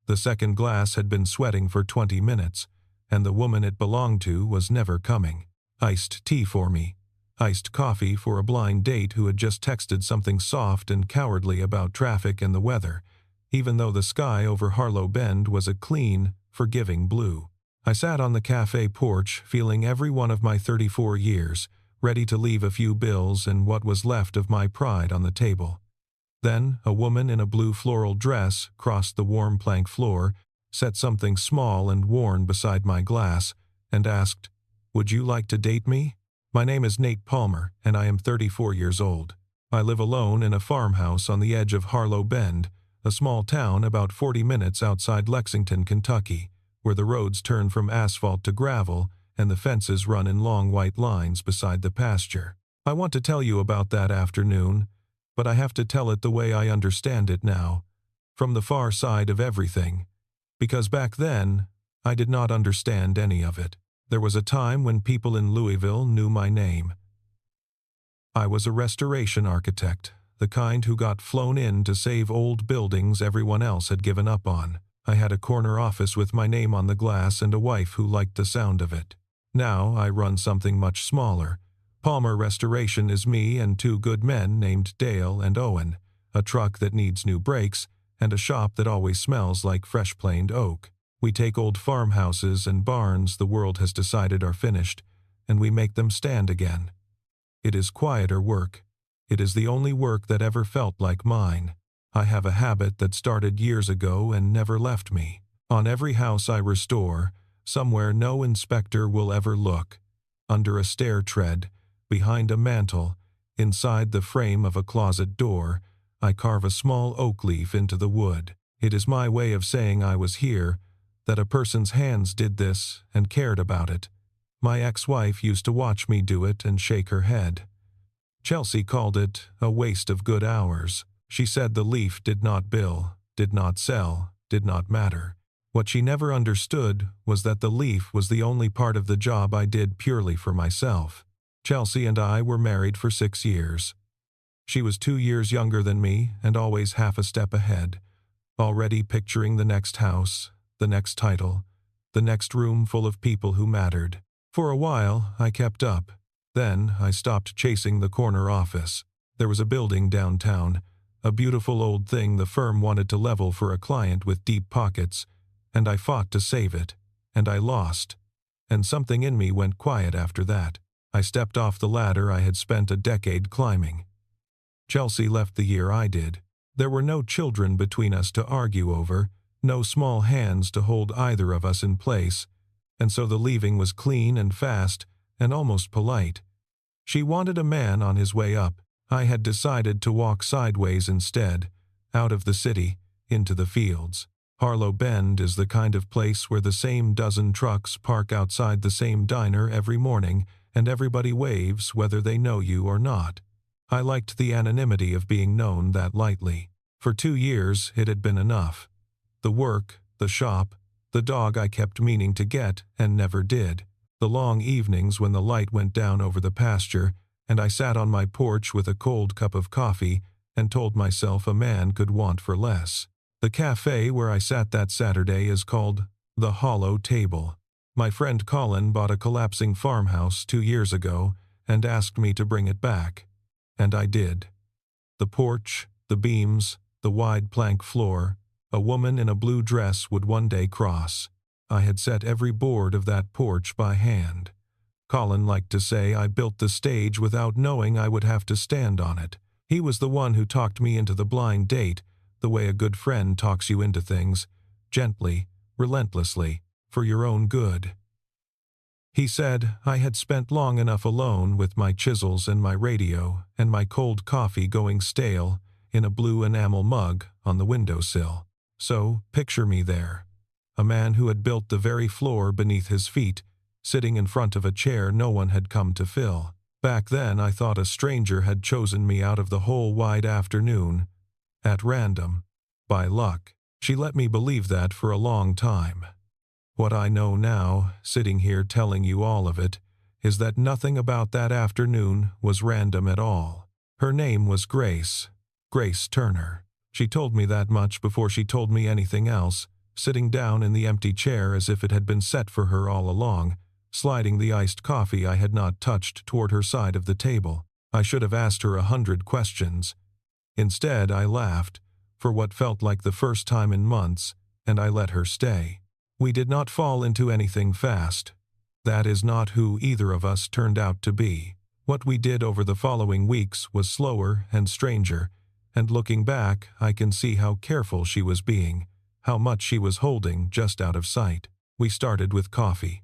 The second glass had been sweating for 20 minutes, and the woman it belonged to was never coming. Iced tea for me. Iced coffee for a blind date who had just texted something soft and cowardly about traffic and the weather, even though the sky over Harlow Bend was a clean, forgiving blue. I sat on the cafe porch, feeling every one of my 34 years, ready to leave a few bills and what was left of my pride on the table. Then a woman in a blue floral dress crossed the warm plank floor, set something small and worn beside my glass, and asked, "Would you like to date me? My name is Nate Palmer, and I am 34 years old. I live alone in a farmhouse on the edge of Harlow Bend, a small town about 40 minutes outside Lexington, Kentucky, where the roads turn from asphalt to gravel and the fences run in long white lines beside the pasture. I want to tell you about that afternoon, but I have to tell it the way I understand it now, from the far side of everything, because back then, I did not understand any of it. There was a time when people in Louisville knew my name. I was a restoration architect, the kind who got flown in to save old buildings everyone else had given up on. I had a corner office with my name on the glass and a wife who liked the sound of it. Now I run something much smaller. Palmer Restoration is me and two good men named Dale and Owen, a truck that needs new brakes, and a shop that always smells like fresh planed oak. We take old farmhouses and barns the world has decided are finished, and we make them stand again. It is quieter work. It is the only work that ever felt like mine. I have a habit that started years ago and never left me. On every house I restore, somewhere no inspector will ever look, under a stair tread, behind a mantel, inside the frame of a closet door, I carve a small oak leaf into the wood. It is my way of saying I was here, that a person's hands did this and cared about it. My ex-wife used to watch me do it and shake her head. Chelsea called it a waste of good hours. She said the leaf did not bill, did not sell, did not matter. What she never understood was that the leaf was the only part of the job I did purely for myself. Chelsea and I were married for 6 years. She was 2 years younger than me and always half a step ahead, already picturing the next house, the next title, the next room full of people who mattered. For a while, I kept up. Then I stopped chasing the corner office. There was a building downtown, a beautiful old thing the firm wanted to level for a client with deep pockets, and I fought to save it, and I lost. And something in me went quiet after that. I stepped off the ladder I had spent a decade climbing. Chelsea left the year I did. There were no children between us to argue over, no small hands to hold either of us in place, and so the leaving was clean and fast and almost polite. She wanted a man on his way up. I had decided to walk sideways instead, out of the city, into the fields. Harlow Bend is the kind of place where the same dozen trucks park outside the same diner every morning, and everybody waves whether they know you or not. I liked the anonymity of being known that lightly. For 2 years it had been enough. The work, the shop, the dog I kept meaning to get and never did. The long evenings when the light went down over the pasture, and I sat on my porch with a cold cup of coffee and told myself a man could want for less. The cafe where I sat that Saturday is called The Hollow Table. My friend Colin bought a collapsing farmhouse 2 years ago and asked me to bring it back. And I did. The porch, the beams, the wide plank floor, a woman in a blue dress would one day cross. I had set every board of that porch by hand. Colin liked to say I built the stage without knowing I would have to stand on it. He was the one who talked me into the blind date, the way a good friend talks you into things, gently, relentlessly, for your own good. He said I had spent long enough alone with my chisels and my radio and my cold coffee going stale in a blue enamel mug on the windowsill. So, picture me there, a man who had built the very floor beneath his feet, sitting in front of a chair no one had come to fill. Back then I thought a stranger had chosen me out of the whole wide afternoon, at random, by luck. She let me believe that for a long time. What I know now, sitting here telling you all of it, is that nothing about that afternoon was random at all. Her name was Grace Turner. She told me that much before she told me anything else, sitting down in the empty chair as if it had been set for her all along, sliding the iced coffee I had not touched toward her side of the table. I should have asked her 100 questions. Instead, I laughed, for what felt like the first time in months, and I let her stay. We did not fall into anything fast. That is not who either of us turned out to be. What we did over the following weeks was slower and stranger, and looking back, I can see how careful she was being, how much she was holding just out of sight. We started with coffee.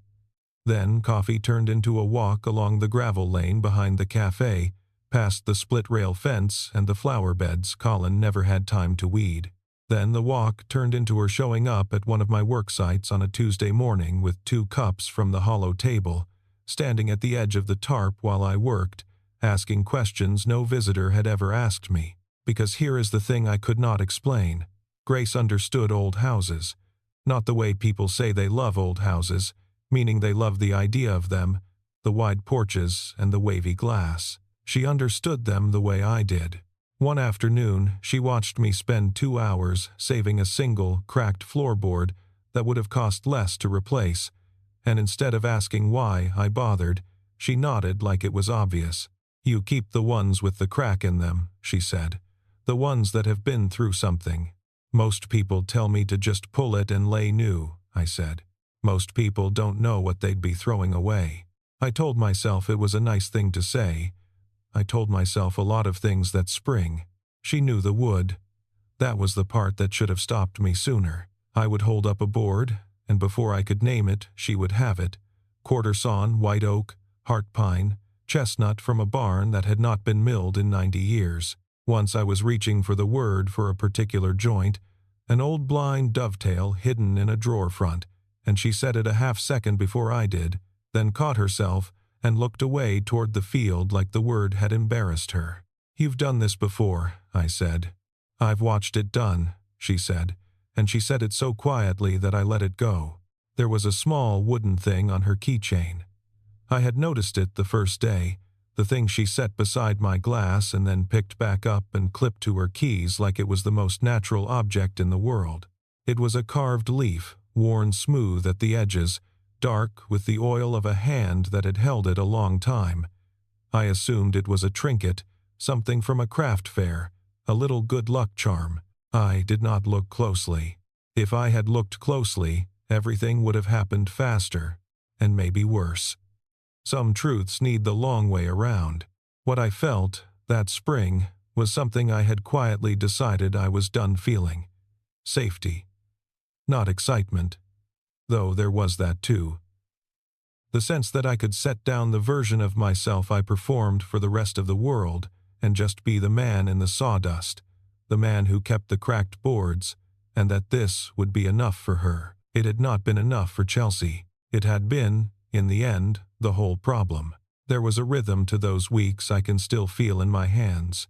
Then coffee turned into a walk along the gravel lane behind the cafe, past the split-rail fence and the flower beds Colin never had time to weed. Then the walk turned into her showing up at one of my work sites on a Tuesday morning with 2 cups from the hollow table, standing at the edge of the tarp while I worked, asking questions no visitor had ever asked me. Because here is the thing I could not explain. Grace understood old houses. Not the way people say they love old houses, meaning they love the idea of them, the wide porches and the wavy glass. She understood them the way I did. One afternoon, she watched me spend 2 hours saving a single, cracked floorboard that would have cost less to replace, and instead of asking why I bothered, she nodded like it was obvious. "You keep the ones with the crack in them," she said. "The ones that have been through something." "Most people tell me to just pull it and lay new," I said. "Most people don't know what they'd be throwing away." I told myself it was a nice thing to say. I told myself a lot of things that spring. She knew the wood. That was the part that should have stopped me sooner. I would hold up a board, and before I could name it, she would have it. Quarter sawn, white oak, heart pine, chestnut from a barn that had not been milled in 90 years. Once I was reaching for the word for a particular joint, an old blind dovetail hidden in a drawer front, and she said it a half-second before I did, then caught herself and looked away toward the field like the word had embarrassed her. "You've done this before," I said. "I've watched it done," she said, and she said it so quietly that I let it go. There was a small wooden thing on her keychain. I had noticed it the first day, the thing she set beside my glass and then picked back up and clipped to her keys like it was the most natural object in the world. It was a carved leaf, worn smooth at the edges, dark with the oil of a hand that had held it a long time. I assumed it was a trinket, something from a craft fair, a little good luck charm. I did not look closely. If I had looked closely, everything would have happened faster, and maybe worse. Some truths need the long way around. What I felt, that spring, was something I had quietly decided I was done feeling. Safety. Not excitement. Though there was that too. The sense that I could set down the version of myself I performed for the rest of the world and just be the man in the sawdust, the man who kept the cracked boards, and that this would be enough for her. It had not been enough for Chelsea. It had been, in the end, the whole problem. There was a rhythm to those weeks I can still feel in my hands.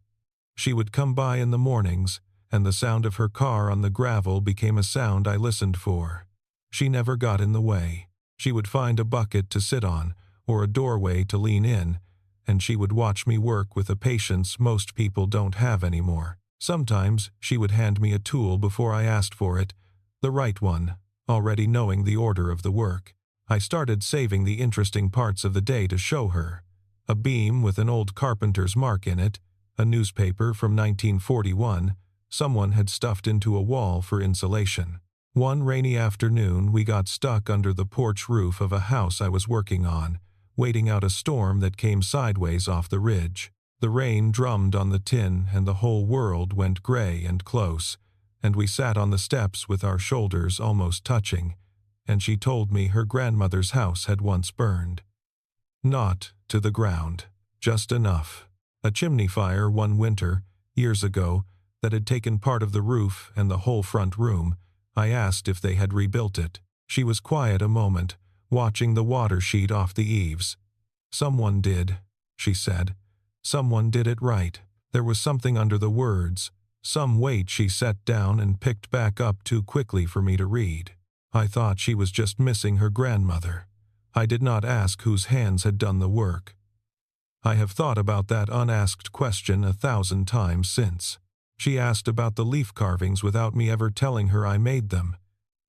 She would come by in the mornings, and the sound of her car on the gravel became a sound I listened for. She never got in the way. She would find a bucket to sit on, or a doorway to lean in, and she would watch me work with a patience most people don't have anymore. Sometimes she would hand me a tool before I asked for it, the right one, already knowing the order of the work. I started saving the interesting parts of the day to show her. A beam with an old carpenter's mark in it, a newspaper from 1941, someone had stuffed into a wall for insulation. One rainy afternoon, we got stuck under the porch roof of a house I was working on, waiting out a storm that came sideways off the ridge. The rain drummed on the tin and the whole world went gray and close, and we sat on the steps with our shoulders almost touching, and she told me her grandmother's house had once burned. Not to the ground, just enough. A chimney fire one winter, years ago, that had taken part of the roof and the whole front room. I asked if they had rebuilt it. She was quiet a moment, watching the water sheet off the eaves. "Someone did," she said. "Someone did it right." There was something under the words, some weight she set down and picked back up too quickly for me to read. I thought she was just missing her grandmother. I did not ask whose hands had done the work. I have thought about that unasked question 1,000 times since. She asked about the leaf carvings without me ever telling her I made them.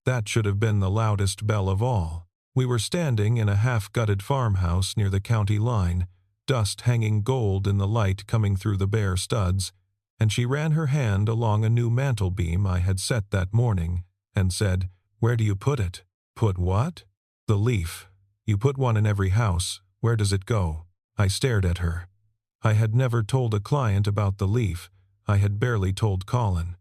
That should have been the loudest bell of all. We were standing in a half-gutted farmhouse near the county line, dust hanging gold in the light coming through the bare studs, and she ran her hand along a new mantel beam I had set that morning and said, "Where do you put it?" "Put what?" "The leaf. You put one in every house. Where does it go?" I stared at her. I had never told a client about the leaf. I had barely told Colin.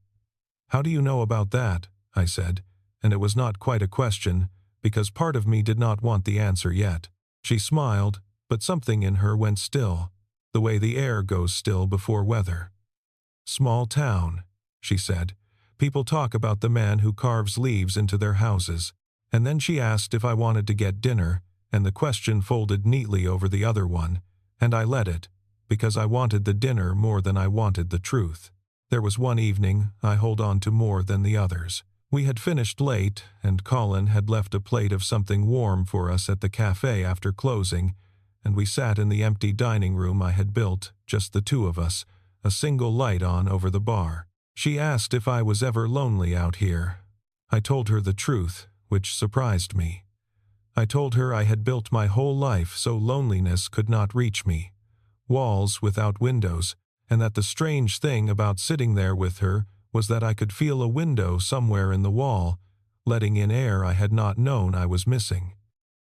"How do you know about that?" I said, and it was not quite a question, because part of me did not want the answer yet. She smiled, but something in her went still, the way the air goes still before weather. "Small town," she said. "People talk about the man who carves leaves into their houses." And then she asked if I wanted to get dinner, and the question folded neatly over the other one, and I let it, because I wanted the dinner more than I wanted the truth. There was one evening I hold on to more than the others. We had finished late, and Colin had left a plate of something warm for us at the cafe after closing, and we sat in the empty dining room I had built, just the two of us, a single light on over the bar. She asked if I was ever lonely out here. I told her the truth, which surprised me. I told her I had built my whole life so loneliness could not reach me. Walls without windows, and that the strange thing about sitting there with her was that I could feel a window somewhere in the wall, letting in air I had not known I was missing.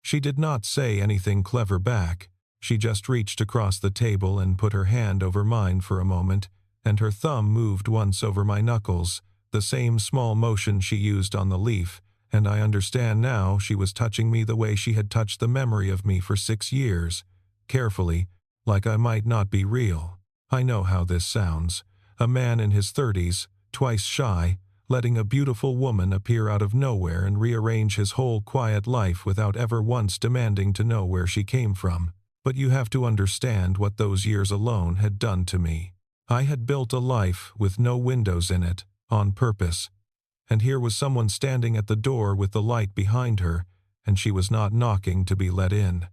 She did not say anything clever back. She just reached across the table and put her hand over mine for a moment, and her thumb moved once over my knuckles, the same small motion she used on the leaf, and I understand now she was touching me the way she had touched the memory of me for 6 years, carefully, like I might not be real. I know how this sounds. A man in his 30s, twice shy, letting a beautiful woman appear out of nowhere and rearrange his whole quiet life without ever once demanding to know where she came from. But you have to understand what those years alone had done to me. I had built a life with no windows in it, on purpose. And here was someone standing at the door with the light behind her, and she was not knocking to be let in.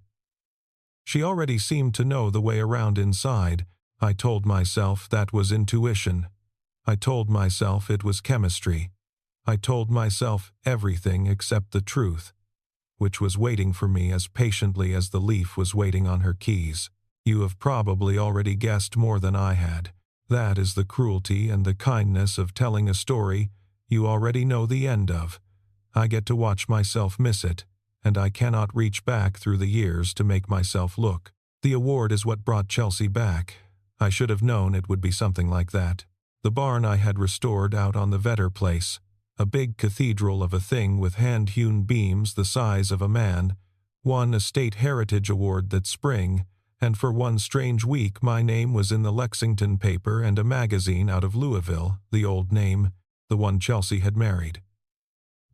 She already seemed to know the way around inside. I told myself that was intuition. I told myself it was chemistry. I told myself everything except the truth, which was waiting for me as patiently as the leaf was waiting on her keys. You have probably already guessed more than I had. That is the cruelty and the kindness of telling a story you already know the end of. I get to watch myself miss it, and I cannot reach back through the years to make myself look. The award is what brought Chelsea back. I should have known it would be something like that. The barn I had restored out on the Vetter place, a big cathedral of a thing with hand-hewn beams the size of a man, won a state heritage award that spring, and for one strange week my name was in the Lexington paper and a magazine out of Louisville, the old name, the one Chelsea had married.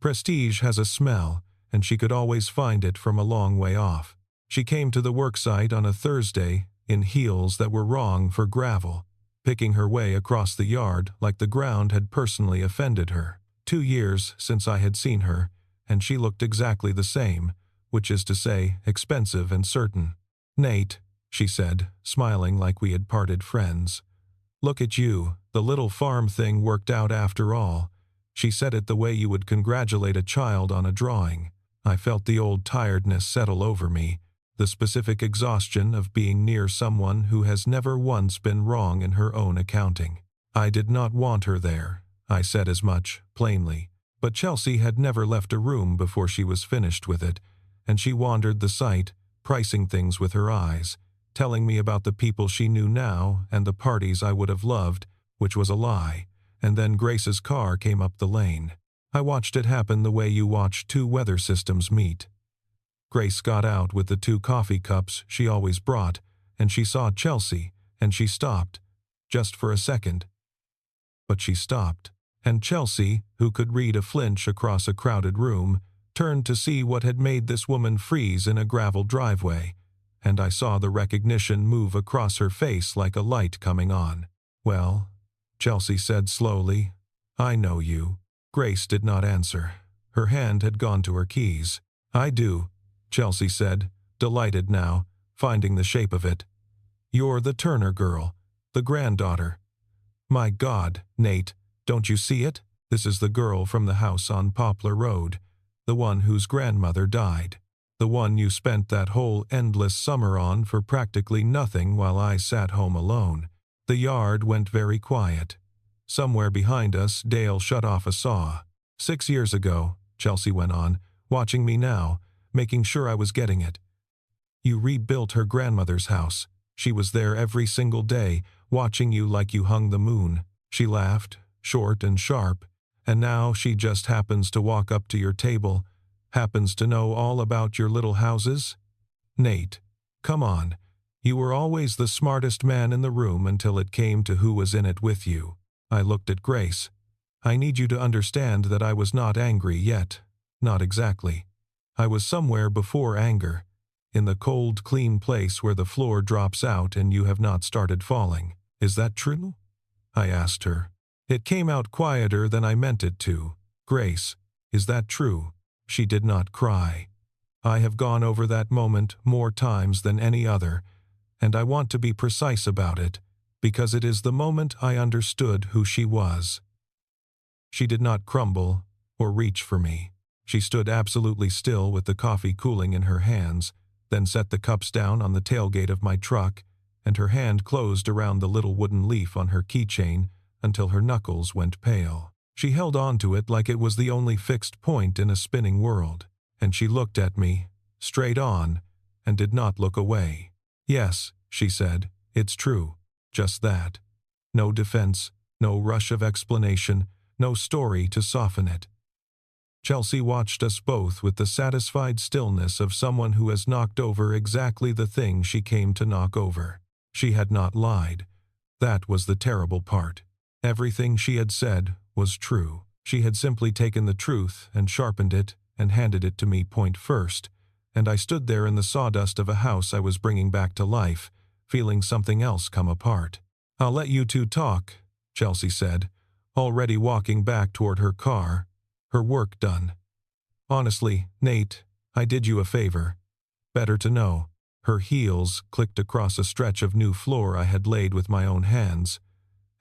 Prestige has a smell, and she could always find it from a long way off. She came to the worksite on a Thursday, in heels that were wrong for gravel, picking her way across the yard like the ground had personally offended her. 2 years since I had seen her, and she looked exactly the same, which is to say, expensive and certain. "Nate," she said, smiling like we had parted friends. "Look at you, the little farm thing worked out after all." She said it the way you would congratulate a child on a drawing. I felt the old tiredness settle over me, the specific exhaustion of being near someone who has never once been wrong in her own accounting. I did not want her there. I said as much, plainly. But Chelsea had never left a room before she was finished with it, and she wandered the site, pricing things with her eyes, telling me about the people she knew now and the parties I would have loved, which was a lie, and then Grace's car came up the lane. I watched it happen the way you watch 2 weather systems meet. Grace got out with the 2 coffee cups she always brought, and she saw Chelsea, and she stopped, just for a second. But she stopped, and Chelsea, who could read a flinch across a crowded room, turned to see what had made this woman freeze in a gravel driveway, and I saw the recognition move across her face like a light coming on. "Well," Chelsea said slowly, "I know you." Grace did not answer. Her hand had gone to her keys. "I do," Chelsea said, delighted now, finding the shape of it. "You're the Turner girl, the granddaughter." "My God, Nate, don't you see it? This is the girl from the house on Poplar Road, the one whose grandmother died. The one you spent that whole endless summer on for practically nothing while I sat home alone. The yard went very quiet. Somewhere behind us, Dale shut off a saw. 6 years ago, Chelsea went on, watching me now, making sure I was getting it. You rebuilt her grandmother's house. She was there every single day, watching you like you hung the moon. She laughed, short and sharp, and now she just happens to walk up to your table, happens to know all about your little houses? Nate, come on. You were always the smartest man in the room until it came to who was in it with you. I looked at Grace. I need you to understand that I was not angry yet. Not exactly. I was somewhere before anger, in the cold, clean place where the floor drops out and you have not started falling. Is that true? I asked her. It came out quieter than I meant it to. Grace, is that true? She did not cry. I have gone over that moment more times than any other, and I want to be precise about it, because it is the moment I understood who she was. She did not crumble or reach for me. She stood absolutely still with the coffee cooling in her hands, then set the cups down on the tailgate of my truck, and her hand closed around the little wooden leaf on her keychain until her knuckles went pale. She held on to it like it was the only fixed point in a spinning world, and she looked at me, straight on, and did not look away. Yes, she said, it's true, just that. No defense, no rush of explanation, no story to soften it. Chelsea watched us both with the satisfied stillness of someone who has knocked over exactly the thing she came to knock over. She had not lied. That was the terrible part. Everything she had said was true. She had simply taken the truth and sharpened it and handed it to me point first, and I stood there in the sawdust of a house I was bringing back to life, feeling something else come apart. I'll let you two talk, Chelsea said, already walking back toward her car, her work done. Honestly, Nate, I did you a favor. Better to know. Her heels clicked across a stretch of new floor I had laid with my own hands,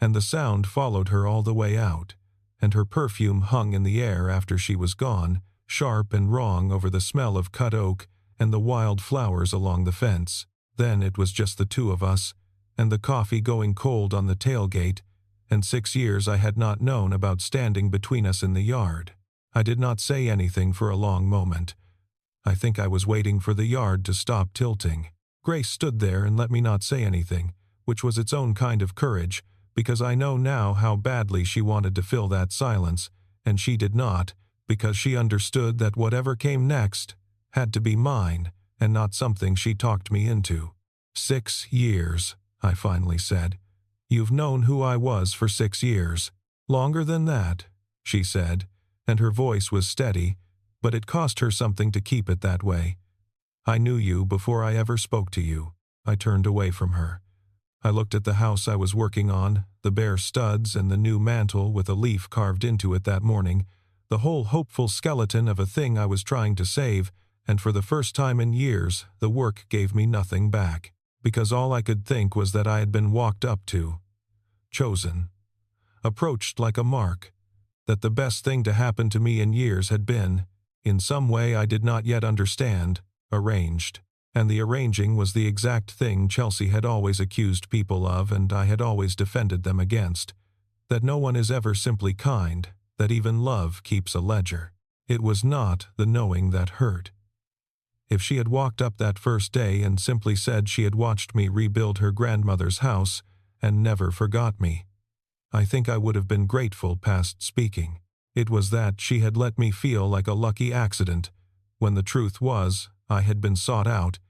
and the sound followed her all the way out, and her perfume hung in the air after she was gone, sharp and wrong over the smell of cut oak and the wild flowers along the fence. Then it was just the two of us, and the coffee going cold on the tailgate, and 6 years I had not known about standing between us in the yard. I did not say anything for a long moment. I think I was waiting for the yard to stop tilting. Grace stood there and let me not say anything, which was its own kind of courage, because I know now how badly she wanted to fill that silence, and she did not, because she understood that whatever came next had to be mine and not something she talked me into. 6 years, I finally said. You've known who I was for 6 years. Longer than that, she said, and her voice was steady, but it cost her something to keep it that way. I knew you before I ever spoke to you. I turned away from her. I looked at the house I was working on, the bare studs and the new mantel with a leaf carved into it that morning, the whole hopeful skeleton of a thing I was trying to save, and for the first time in years, the work gave me nothing back, because all I could think was that I had been walked up to, chosen, approached like a mark, that the best thing to happen to me in years had been, in some way I did not yet understand, arranged. And the arranging was the exact thing Chelsea had always accused people of and I had always defended them against, that no one is ever simply kind, that even love keeps a ledger. It was not the knowing that hurt. If she had walked up that first day and simply said she had watched me rebuild her grandmother's house and never forgot me, I think I would have been grateful past speaking. It was that she had let me feel like a lucky accident, when the truth was, I had been sought out,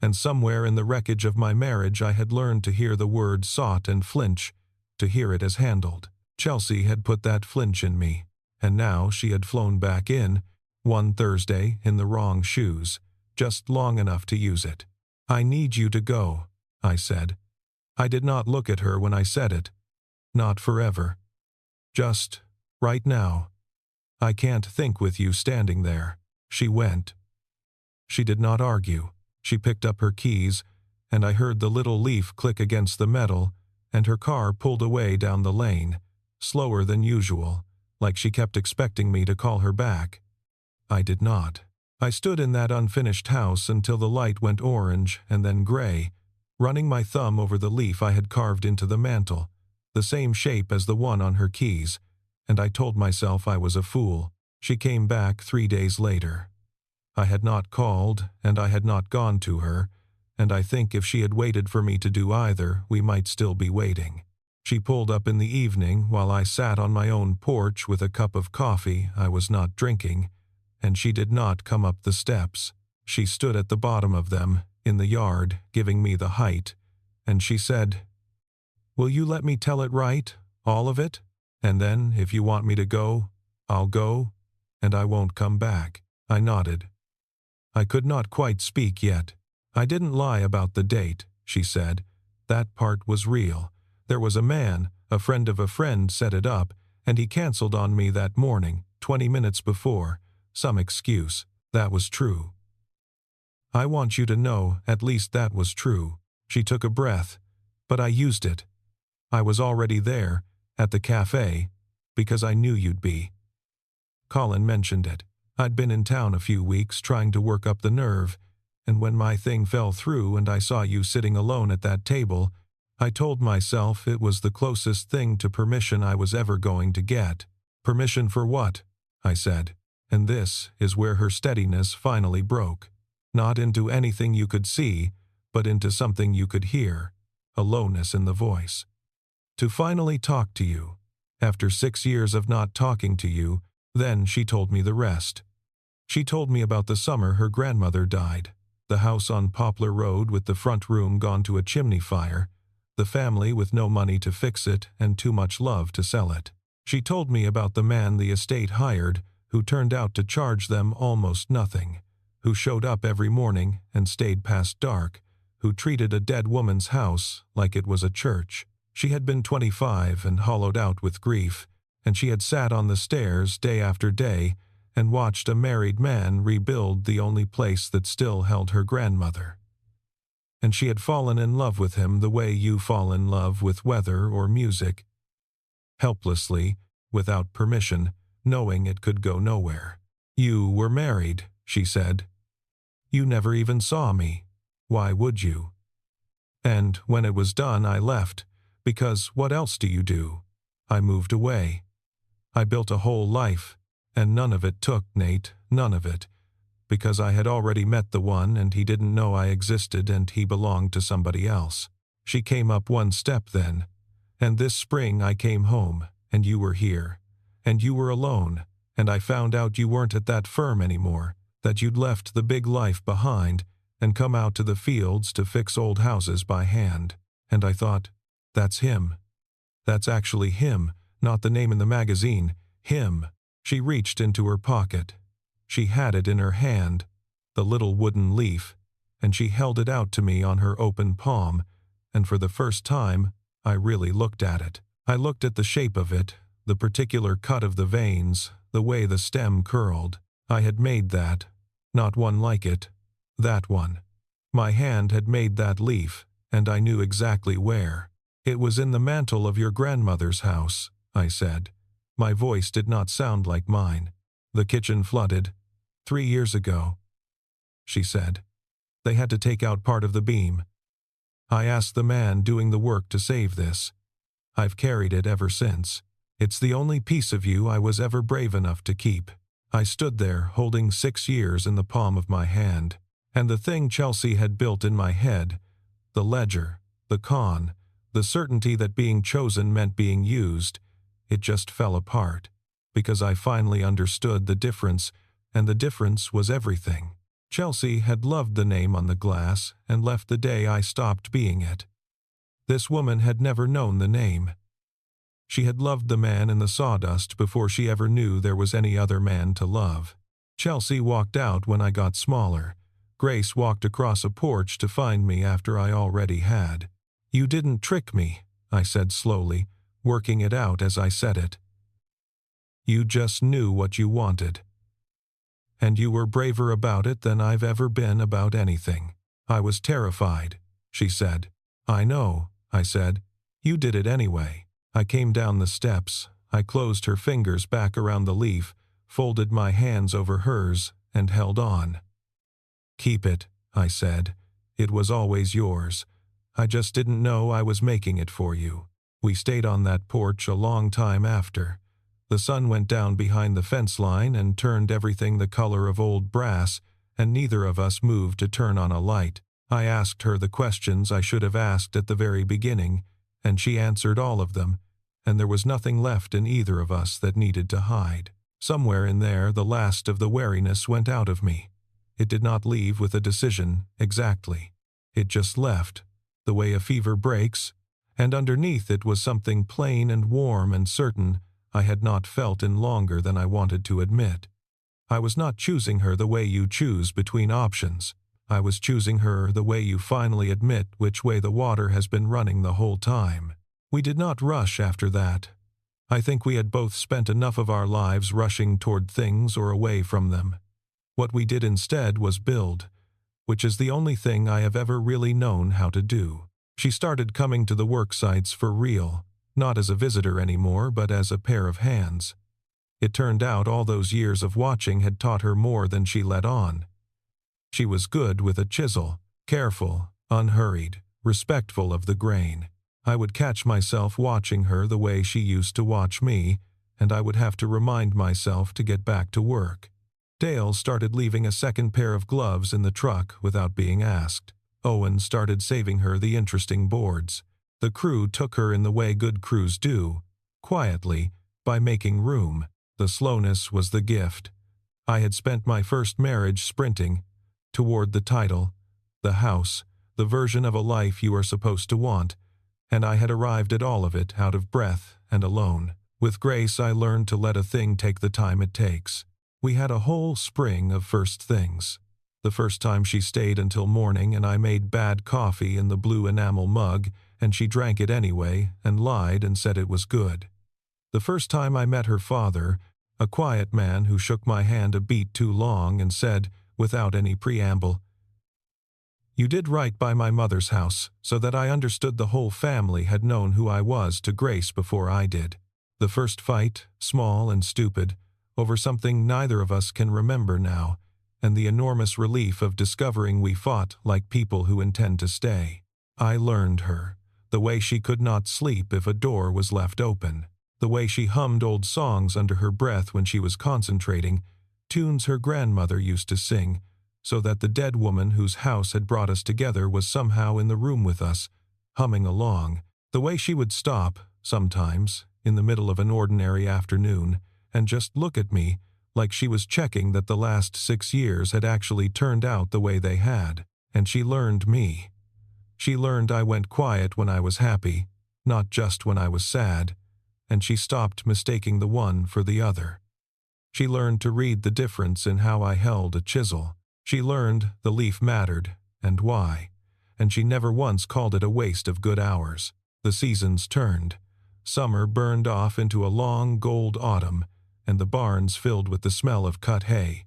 and somewhere in the wreckage of my marriage I had learned to hear the word sought and flinch, to hear it as handled. Chelsea had put that flinch in me, and now she had flown back in, one Thursday, in the wrong shoes, just long enough to use it. I need you to go, I said. I did not look at her when I said it. Not forever. Just, right now. I can't think with you standing there. She went. She did not argue. She picked up her keys, and I heard the little leaf click against the metal, and her car pulled away down the lane, slower than usual, like she kept expecting me to call her back. I did not. I stood in that unfinished house until the light went orange and then gray, running my thumb over the leaf I had carved into the mantel, the same shape as the one on her keys, and I told myself I was a fool. She came back 3 days later. I had not called, and I had not gone to her, and I think if she had waited for me to do either, we might still be waiting. She pulled up in the evening while I sat on my own porch with a cup of coffee I was not drinking, and she did not come up the steps. She stood at the bottom of them, in the yard, giving me the height, and she said, "Will you let me tell it right, all of it? And then, if you want me to go, I'll go, and I won't come back." I nodded. I could not quite speak yet. "I didn't lie about the date," she said. "That part was real. There was a man, a friend of a friend set it up, and he canceled on me that morning, 20 minutes before. Some excuse. That was true. I want you to know at least that was true." She took a breath, but I used it. I was already there, at the cafe, because I knew you'd be. Colin mentioned it. I'd been in town a few weeks trying to work up the nerve, and when my thing fell through and I saw you sitting alone at that table, I told myself it was the closest thing to permission I was ever going to get. "Permission for what?" I said. And this is where her steadiness finally broke. Not into anything you could see, but into something you could hear, a lowness in the voice. "To finally talk to you. After 6 years of not talking to you, then she told me the rest. She told me about the summer her grandmother died, the house on Poplar Road with the front room gone to a chimney fire, the family with no money to fix it and too much love to sell it. She told me about the man the estate hired, who turned out to charge them almost nothing, who showed up every morning and stayed past dark, who treated a dead woman's house like it was a church. She had been 25 and hollowed out with grief, and she had sat on the stairs day after day and watched a married man rebuild the only place that still held her grandmother. And she had fallen in love with him the way you fall in love with weather or music, helplessly, without permission, knowing it could go nowhere. You were married, she said. You never even saw me. Why would you? And when it was done, I left, because what else do you do? I moved away. I built a whole life, and none of it took, Nate, none of it, because I had already met the one and he didn't know I existed and he belonged to somebody else. She came up one step then, and this spring I came home, and you were here, and you were alone, and I found out you weren't at that firm anymore, that you'd left the big life behind and come out to the fields to fix old houses by hand. And I thought, that's him. That's actually him, not the name in the magazine, him. She reached into her pocket. She had it in her hand, the little wooden leaf, and she held it out to me on her open palm, and for the first time, I really looked at it. I looked at the shape of it, the particular cut of the veins, the way the stem curled. I had made that, not one like it, that one. My hand had made that leaf, and I knew exactly where. It was in the mantle of your grandmother's house, I said. My voice did not sound like mine. The kitchen flooded. 3 years ago, she said. They had to take out part of the beam. I asked the man doing the work to save this. I've carried it ever since. It's the only piece of you I was ever brave enough to keep. I stood there holding 6 years in the palm of my hand, and the thing Chelsea had built in my head, the ledger, the con, the certainty that being chosen meant being used, it just fell apart, because I finally understood the difference, and the difference was everything. Chelsea had loved the name on the glass and left the day I stopped being it. This woman had never known the name. She had loved the man in the sawdust before she ever knew there was any other man to love. Chelsea walked out when I got smaller. Grace walked across a porch to find me after I already had. You didn't trick me, I said slowly, working it out as I said it. You just knew what you wanted. And you were braver about it than I've ever been about anything. I was terrified, she said. I know, I said. You did it anyway. I came down the steps. I closed her fingers back around the leaf, folded my hands over hers, and held on. "Keep it," I said. "It was always yours. I just didn't know I was making it for you." We stayed on that porch a long time after. The sun went down behind the fence line and turned everything the color of old brass, and neither of us moved to turn on a light. I asked her the questions I should have asked at the very beginning, and she answered all of them, and there was nothing left in either of us that needed to hide. Somewhere in there the last of the wariness went out of me. It did not leave with a decision, exactly. It just left, the way a fever breaks, and underneath it was something plain and warm and certain I had not felt in longer than I wanted to admit. I was not choosing her the way you choose between options. I was choosing her the way you finally admit which way the water has been running the whole time. We did not rush after that. I think we had both spent enough of our lives rushing toward things or away from them. What we did instead was build, which is the only thing I have ever really known how to do. She started coming to the work sites for real, not as a visitor anymore, but as a pair of hands. It turned out all those years of watching had taught her more than she let on. She was good with a chisel, careful, unhurried, respectful of the grain. I would catch myself watching her the way she used to watch me, and I would have to remind myself to get back to work. Dale started leaving a second pair of gloves in the truck without being asked. Owen started saving her the interesting boards. The crew took her in the way good crews do, quietly, by making room. The slowness was the gift. I had spent my first marriage sprinting toward the title, the house, the version of a life you are supposed to want, and I had arrived at all of it out of breath and alone. With Grace, I learned to let a thing take the time it takes. We had a whole spring of first things. The first time she stayed until morning and I made bad coffee in the blue enamel mug, and she drank it anyway and lied and said it was good. The first time I met her father, a quiet man who shook my hand a beat too long and said, without any preamble, "You did right by my mother's house, so that I understood the whole family had known who I was to Grace before I did." The first fight, small and stupid, over something neither of us can remember now, and the enormous relief of discovering we fought like people who intend to stay. I learned her, the way she could not sleep if a door was left open, the way she hummed old songs under her breath when she was concentrating, tunes her grandmother used to sing, so that the dead woman whose house had brought us together was somehow in the room with us, humming along, the way she would stop, sometimes, in the middle of an ordinary afternoon, and just look at me, like she was checking that the last 6 years had actually turned out the way they had, and she learned me. She learned I went quiet when I was happy, not just when I was sad, and she stopped mistaking the one for the other. She learned to read the difference in how I held a chisel. She learned the leaf mattered, and why, and she never once called it a waste of good hours. The seasons turned. Summer burned off into a long gold autumn, and the barns filled with the smell of cut hay.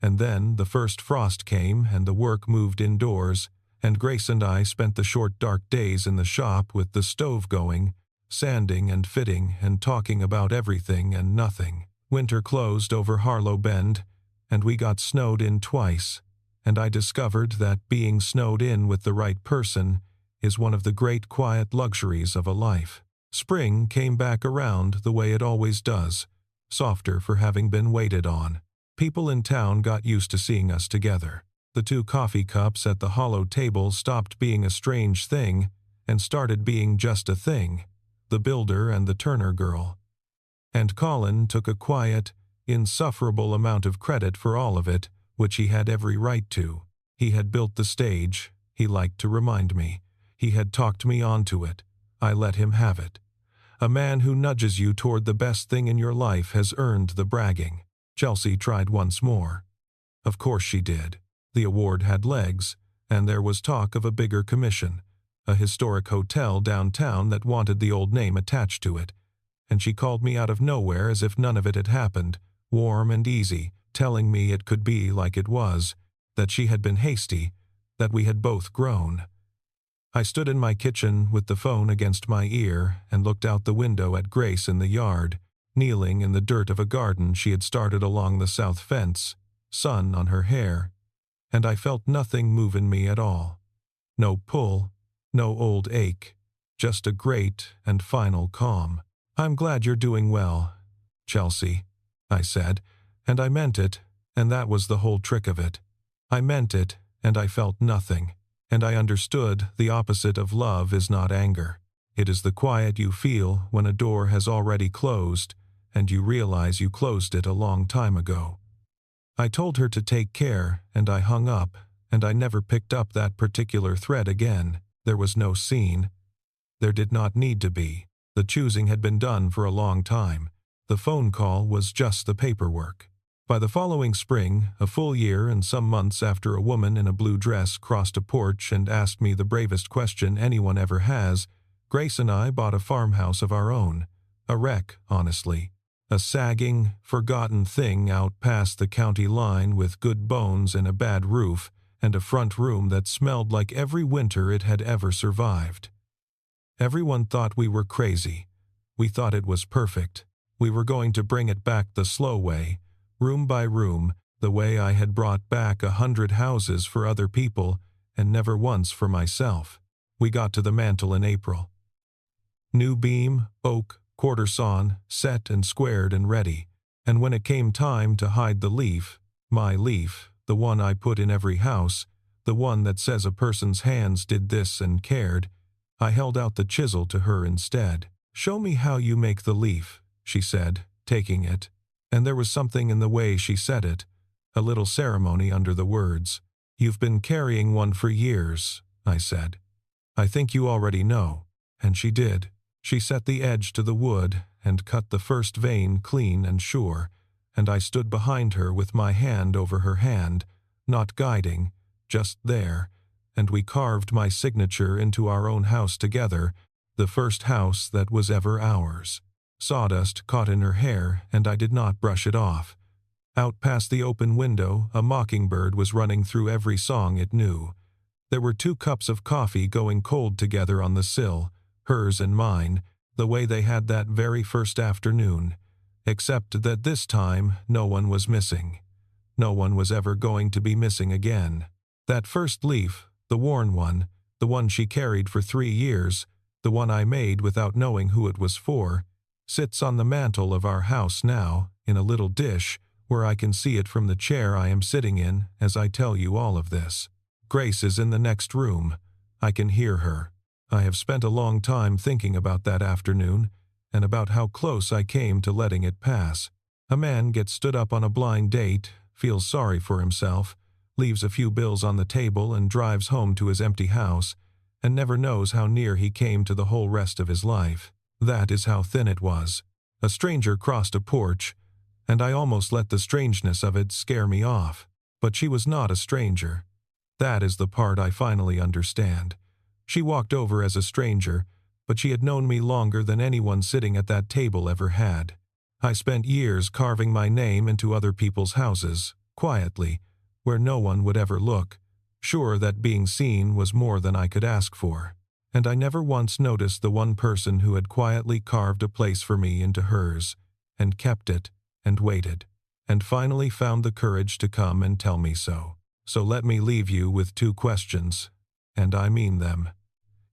And then the first frost came and the work moved indoors, and Grace and I spent the short dark days in the shop with the stove going, sanding and fitting and talking about everything and nothing. Winter closed over Harlow Bend, and we got snowed in twice, and I discovered that being snowed in with the right person is one of the great quiet luxuries of a life. Spring came back around the way it always does, softer for having been waited on. People in town got used to seeing us together. The 2 coffee cups at the hollow table stopped being a strange thing and started being just a thing, the builder and the Turner girl. And Colin took a quiet, insufferable amount of credit for all of it, which he had every right to. He had built the stage, he liked to remind me. He had talked me onto it. I let him have it. A man who nudges you toward the best thing in your life has earned the bragging. Chelsea tried once more. Of course she did. The award had legs, and there was talk of a bigger commission, a historic hotel downtown that wanted the old name attached to it. And she called me out of nowhere as if none of it had happened, warm and easy, telling me it could be like it was, that she had been hasty, that we had both grown. I stood in my kitchen with the phone against my ear and looked out the window at Grace in the yard, kneeling in the dirt of a garden she had started along the south fence, sun on her hair, and I felt nothing move in me at all. No pull, no old ache, just a great and final calm. "I'm glad you're doing well, Chelsea," I said, and I meant it, and that was the whole trick of it. I meant it, and I felt nothing, and I understood the opposite of love is not anger. It is the quiet you feel when a door has already closed and you realize you closed it a long time ago. I told her to take care, and I hung up, and I never picked up that particular thread again. There was no scene. There did not need to be. The choosing had been done for a long time. The phone call was just the paperwork. By the following spring, a full year and some months after a woman in a blue dress crossed a porch and asked me the bravest question anyone ever has, Grace and I bought a farmhouse of our own. A wreck, honestly. A sagging, forgotten thing out past the county line with good bones and a bad roof, and a front room that smelled like every winter it had ever survived. Everyone thought we were crazy. We thought it was perfect. We were going to bring it back the slow way, room by room, the way I had brought back 100 houses for other people and never once for myself. We got to the mantel in April. New beam, oak, quarter sawn, set and squared and ready. And when it came time to hide the leaf, my leaf, the one I put in every house, the one that says a person's hands did this and cared, I held out the chisel to her instead. "Show me how you make the leaf," she said, taking it. And there was something in the way she said it, a little ceremony under the words. "You've been carrying one for years," I said. "I think you already know." And she did. She set the edge to the wood and cut the first vein clean and sure, and I stood behind her with my hand over her hand, not guiding, just there, and we carved my signature into our own house together, the first house that was ever ours. Sawdust caught in her hair, and I did not brush it off. Out past the open window, a mockingbird was running through every song it knew. There were 2 cups of coffee going cold together on the sill, hers and mine, the way they had that very first afternoon, except that this time no one was missing. No one was ever going to be missing again. That first leaf, the worn one, the one she carried for 3 years, the one I made without knowing who it was for, sits on the mantel of our house now, in a little dish, where I can see it from the chair I am sitting in as I tell you all of this. Grace is in the next room. I can hear her. I have spent a long time thinking about that afternoon, and about how close I came to letting it pass. A man gets stood up on a blind date, feels sorry for himself, leaves a few bills on the table and drives home to his empty house, and never knows how near he came to the whole rest of his life. That is how thin it was. A stranger crossed a porch, and I almost let the strangeness of it scare me off. But she was not a stranger. That is the part I finally understand. She walked over as a stranger, but she had known me longer than anyone sitting at that table ever had. I spent years carving my name into other people's houses, quietly, where no one would ever look, sure that being seen was more than I could ask for. And I never once noticed the one person who had quietly carved a place for me into hers, and kept it, and waited, and finally found the courage to come and tell me so. So let me leave you with 2 questions, and I mean them.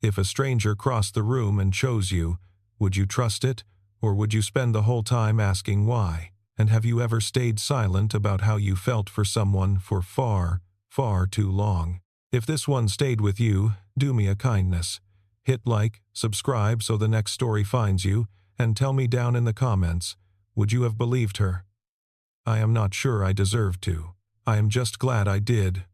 If a stranger crossed the room and chose you, would you trust it, or would you spend the whole time asking why? And have you ever stayed silent about how you felt for someone for far, far too long? If this one stayed with you, do me a kindness. Hit like, subscribe so the next story finds you, and tell me down in the comments, would you have believed her? I am not sure I deserved to. I am just glad I did,